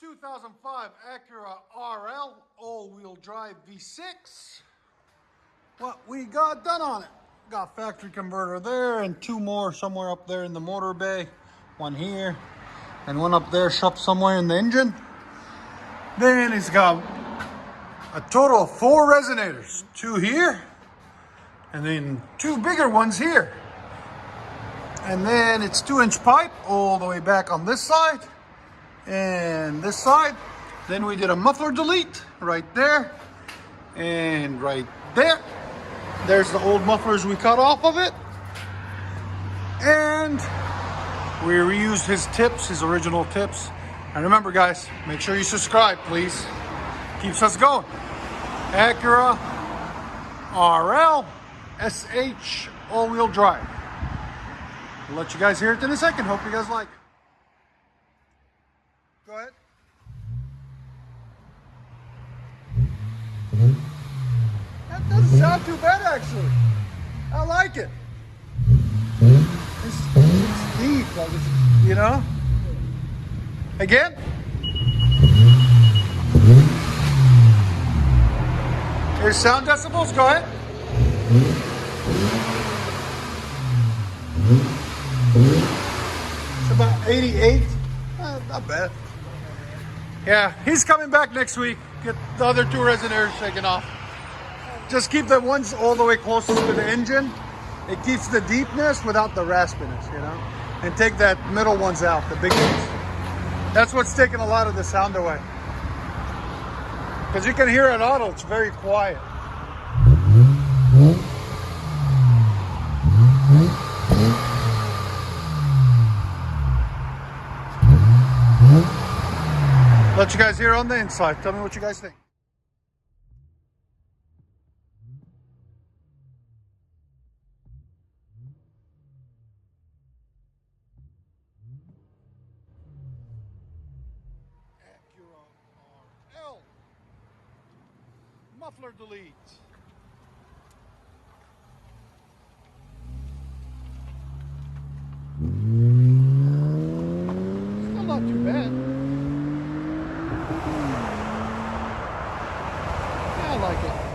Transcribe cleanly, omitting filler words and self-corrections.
2005 Acura RL all-wheel drive V6. What we got done on it. Got factory converter there and two more somewhere up there in the motor bay. One here and one up there shoved somewhere in the engine. Then it's got a total of 4 resonators. 2 here and then 2 bigger ones here. And then it's 2-inch pipe all the way back on this side and this side. Then we did a muffler delete right there and right there. There's the old mufflers we cut off of it. And we reused his tips, his original tips. And remember guys, make sure you subscribe, please. Keeps us going. Acura RL SH all-wheel drive. I'll let you guys hear it in a second. Hope you guys like it. Go ahead. That doesn't sound too bad, actually. I like it. It's deep, like it's, you know? Again? Here's sound decibels. Go ahead. It's about 88. Not bad. Yeah, he's coming back next week. Get the other 2 resonators shaken off. Just keep the ones all the way closest to the engine. It keeps the deepness without the raspiness, you know? And take that middle ones out, the big ones. That's what's taking a lot of the sound away. Because you can hear it auto, it's very quiet. Let you guys hear on the inside. Tell me what you guys think. Acura RL muffler delete. Still not too bad. I like it.